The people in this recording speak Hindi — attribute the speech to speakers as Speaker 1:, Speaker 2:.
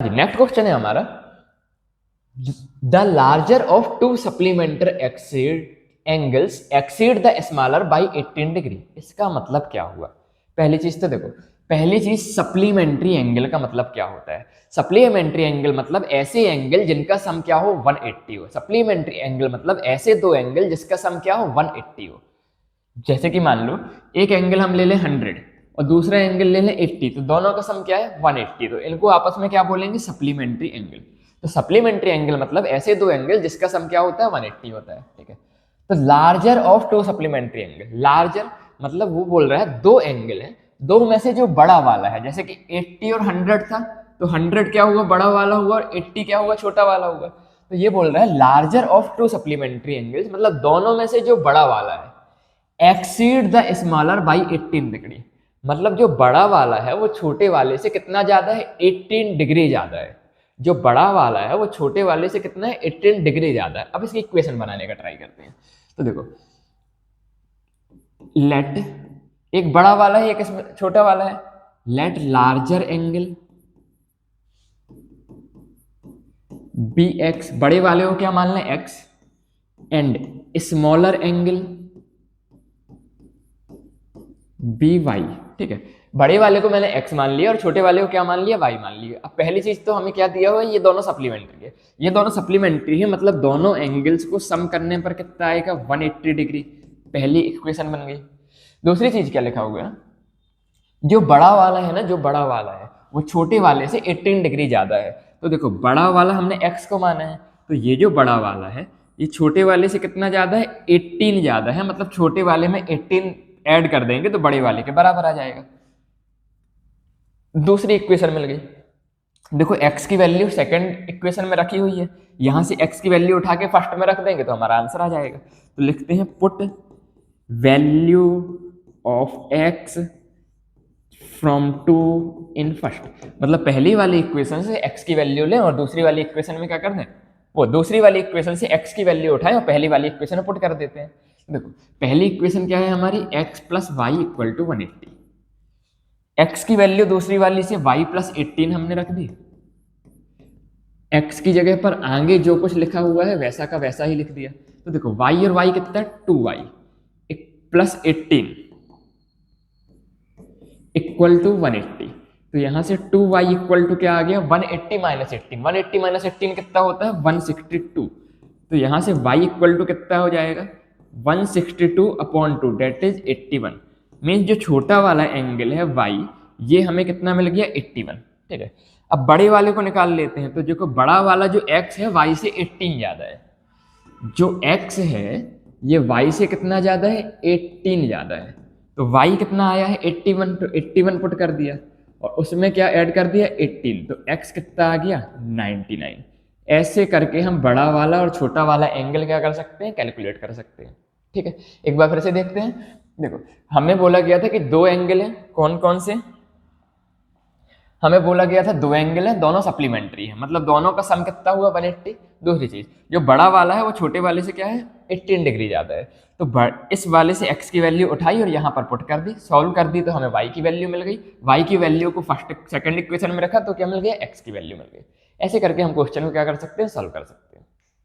Speaker 1: नेक्स्ट क्वेश्चन है हमारा, the larger of two supplementary angles exceed the smaller by 18 degree. इसका मतलब क्या हुआ? पहली चीज तो देखो, पहली चीज सप्लीमेंट्री एंगल का मतलब क्या होता है। सप्लीमेंट्री एंगल मतलब ऐसे एंगल जिनका सम क्या हो 180 हो। सप्लीमेंट्री एंगल मतलब ऐसे दो एंगल जिसका सम क्या हो 180 हो। जैसे कि मान लो एक एंगल हम ले लें 100 और दूसरा एंगल ले लें 80, तो दोनों का सम क्या है 180, तो इनको आपस में क्या बोलेंगे सप्लीमेंट्री एंगल। तो सप्लीमेंट्री एंगल मतलब ऐसे दो एंगल जिसका सम क्या होता है 180 होता है, ठीक है। तो larger of to supplementary angle, larger मतलब वो बोल रहा है दो एंगल है, दो में से जो बड़ा वाला है, जैसे कि 80 और 100 था, तो 100 क्या हुआ बड़ा वाला हुआ और 80 क्या हुआ छोटा वाला हुआ। तो ये बोल रहा है larger of to supplementary angles मतलब दोनों में से जो बड़ा वाला है exceed the smaller by 18 degree, मतलब जो बड़ा वाला है वो छोटे वाले से कितना ज्यादा है 18 डिग्री ज्यादा है। जो बड़ा वाला है वो छोटे वाले से कितना है 18 डिग्री ज्यादा है। अब इसकी इक्वेशन बनाने का ट्राई करते हैं। तो देखो लेट, एक बड़ा वाला है एक छोटा वाला है, let larger angle be x, बड़े वाले को क्या मान लें एक्स, and smaller angle be y, ठीक है। बड़े वाले को मैंने x मान लिया और छोटे वाले को क्या मान लिया y मान लिया। अब पहली चीज तो हमें क्या दिया हुआ है, ये दोनों सप्लीमेंट्री है, ये दोनों सप्लीमेंट्री है मतलब दोनों एंगल्स को सम करने पर कितना आएगा 180 डिग्री। पहली इक्वेशन बन गई। दूसरी चीज क्या लिखा हुआ है, जो बड़ा वाला है ना, जो बड़ा वाला है वो छोटे वाले से 18 डिग्री ज्यादा है। तो देखो बड़ा वाला हमने x को माना है, तो ये जो बड़ा वाला है ये छोटे वाले से कितना ज्यादा है 18 ज्यादा है, मतलब छोटे वाले में 18 ऐड कर देंगे तो बड़े वाले के बराबर आ जाएगा। दूसरी इक्वेशन मिल गई। देखो x की वैल्यू सेकंड इक्वेशन में रखी हुई है, यहां से x की वैल्यू उठा के फर्स्ट में रख देंगे तो हमारा आंसर आ जाएगा। तो लिखते हैं put value of x from two in first, मतलब पहली वाली इक्वेशन से x की वैल्यू लें और दूसरी वाली इक्वेशन में क्या कर दें, वो दूसरी वाली इक्वेशन से x की वैल्यू उठाएं और पहली वाली इक्वेशन में पुट कर देते हैं। देखो पहली इक्वेशन क्या है हमारी x plus y equal to 180, x की वैल्यू दूसरी वाली से y प्लस 18 हमने रख दी, x की जगह पर आगे जो कुछ लिखा हुआ है वैसा का वैसा ही लिख दिया। तो देखो y और y कितना है 2y प्लस 18 इक्वल टू 180, तो यहां से 2y इक्वल टू क्या आ गया 180 माइनस 18, 180 माइनस 18 कितना होता है 162, तो यहां से y इक्वल टू कितना हो जाएगा 162 अपॉन 2 डेट इज 81। मीन्स जो छोटा वाला एंगल है y ये हमें कितना मिल गया 81, ठीक है। अब बड़े वाले को निकाल लेते हैं, तो देखो बड़ा वाला जो x है y से 18 ज्यादा है, जो x है ये y से कितना ज्यादा है 18 ज्यादा है, तो y कितना आया है 81, तो 81 पुट कर दिया और उसमें क्या ऐड कर दिया 18, तो x कितना आ गया 99। ऐसे करके हम बड़ा वाला और छोटा वाला एंगल क्या कर सकते हैं कैलकुलेट कर सकते हैं, ठीक है। एक बार फिर से देखते हैं। देखो हमें बोला गया था कि दो एंगल हैं, कौन कौन से, हमें बोला गया था दो एंगल है दोनों सप्लीमेंट्री है, मतलब दोनों का सम कितना हुआ 180। दूसरी चीज जो बड़ा वाला है वो छोटे वाले से क्या है 18 डिग्री ज्यादा है, तो इस वाले से x की वैल्यू उठाई और यहाँ पर पुट कर दी, सॉल्व कर दी तो हमें y की वैल्यू मिल गई। y की वैल्यू को फर्स्ट सेकंड इक्वेशन में रखा तो क्या मिल गया x की वैल्यू मिल गई। ऐसे करके हम क्वेश्चन को क्या कर सकते हैं सॉल्व कर सकते हैं।